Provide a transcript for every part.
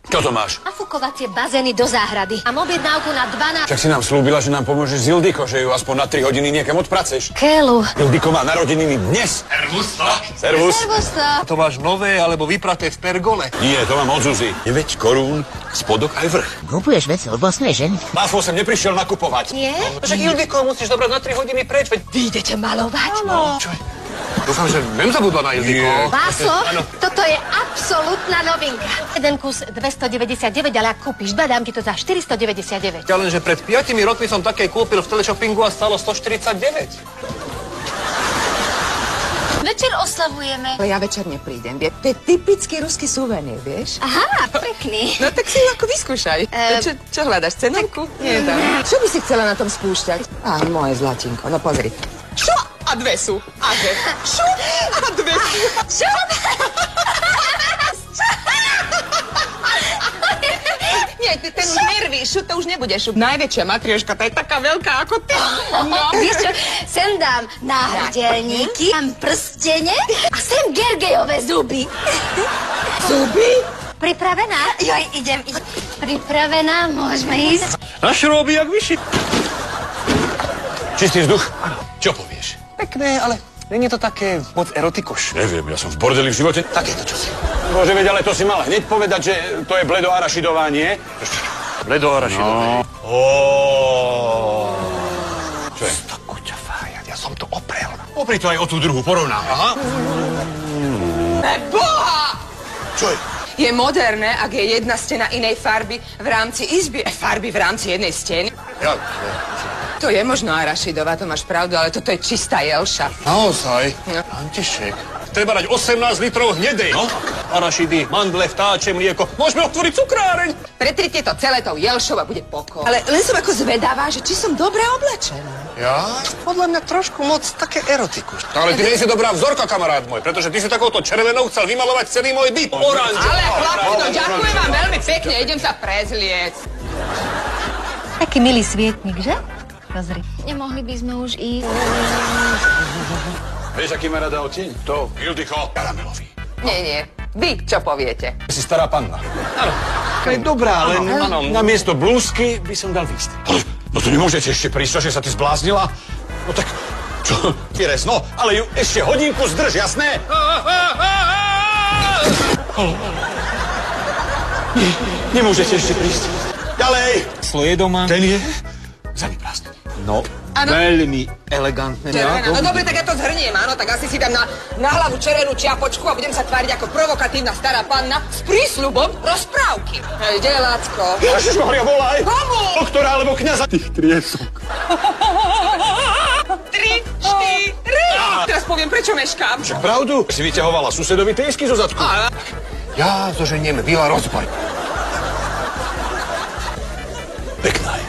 Čo to máš? Nafukovacie bazény do záhrady. Mám objednávku na 12... Však si nám slúbila, že nám pomôžeš s Ildiko, že ju aspoň na 3 hodiny niekam odpraceš. Kélu. Ildiko má narodeniny dnes. Servus. Servus. To máš nové alebo vypraté v pergole? Nie, to mám od Zuzi. 9 korún, spodok aj vrch. Kupuješ veci od vlastnej ženy? Váfo sem neprišiel nakupovať. Nie? Však Ildiko musíš dobrať na 3 hodiny preč, veď... Vy idete malovať? No, čo je? Dúfam, že zabudla na Ildiko. Váso, toto je absolútna novinka. Jeden kus 299, ale ak kúpiš dva, dám ti to za 499. Ja lenže pred 5 rokmi som také kúpil v teleshoppingu a stalo 149. Večer oslavujeme. Ale ja večer neprídem. To je typický ruský suvenír, vieš? Aha, pekný. No tak si ju ako vyskúšaj. Čo hľadaš, cenovku? Nie tam. Čo by si chcela na tom spúšťať? Á, moje zlatinko, no pozri. Čo? A dve sú. A že? Čo? A dve sú. Čo? Nie, ty ten už nervíš, šup, to už nebude šup. Najväčšia matrioška, tá je taká veľká ako ty. No, vieš čo, sem dám náhrdelníky, dám prstene a sem Gergejové zuby. Zuby? Pripravená? Joj, idem. Pripravená, môžeme ísť. Na šroby, jak vyši. Čistý vzduch? Čo povieš? Pekné, ale není to také moc erotikuš. Neviem, ja som v bordeli v živote. Takéto čosi. Bože, veď, ale to si mal hneď povedať, že to je bledoarašidovanie. Bledoarašidové. Čo je? To kuťa fájať, ja som to oprel. Popri to aj o tú druhú porovnám. Aha. Boha! Čo je? Je moderné, ak je jedna stena inej farby v rámci izby. Farby v rámci jednej steny. Ja, To je možno arašidová, to máš pravdu, ale toto je čistá jelša. naozaj? No. Antišek. Treba dať 18 litrov hnedej. No? Arašidy, mandle, vtáče, mlieko. Môžeme otvoriť cukráreň. Pretrite to celé tou jelšou a bude pokoj. Ale len som ako zvedavá, že či som dobre oblečená. Ja? Podľa mňa trošku moc také erotikus. Ale ty nie si dobrá vzorka, kamarát môj, pretože ty si takouto červenou chcel vymalovať celý môj byt. Oranž. Ale chlapci, no ďakujem vám veľmi pekne, idem sa prezliec. Taký milý svietnik, že? Pozri. Nemohli by sme už ísť. Vieš, aký má rada odtieň? To, Ildiko, karamelový. Nie. Vy čo poviete? Si stará panna. Áno. To je dobrá, len... Áno, namiesto blúzky by som dal výsty. No to nemôžete ešte prísť, že sa ty zbláznila? No tak, čo, Pires, no, ale ju ešte hodinku zdrž, jasné? Nemôžete ešte prísť. Ďalej! Sloje doma. Ten je zaneprázdnený. No, Áno. veľmi elegantné. Červená. No dobre, tak ja to zhrniem, áno, tak asi si dám na hlavu červenú čiapočku a budem sa tváriť ako provokatívna stará panna s prísľubom rozprávky. Hej, kde je Lácko? Ježišmaria, volaj! Komu? Doktora alebo kňaza. Tých triesok. 3, 4. Teraz poviem, prečo meškám. Však pravdu? Si vyťahovala susedovi tejsky zo zadku. Ja zoženiem Vila rozboj. Pekná je.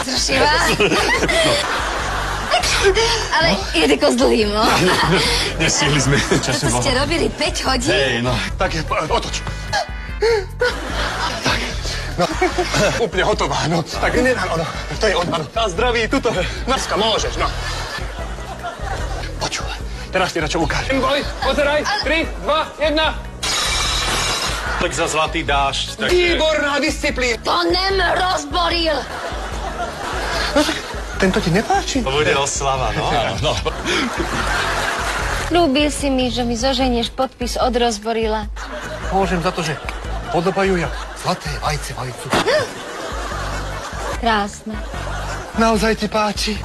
Zrušila. Ale Jediko s dlhým, no. Nestihli sme. Čo ste robili 5 hodín? Hej, no. Tak otoč. Tak. No, úplne hotová, no. Tak no, to je on, áno. Na zdraví, tuto. Dneska môžeš, no. Počúvaj, teraz ti na čo ukážem. Boj, pozeraj, 3, 2, 1. Tak za zlatý dážď. Výborná disciplína. To nem rozboril. Tento ti nepáči? To bude oslava, no. No. Ľúbil si mi, že mi zoženieš podpis od rozborila. Môžem za to, že podobajú jak zlaté vajce vajcu. Krásne. Naozaj ti páči?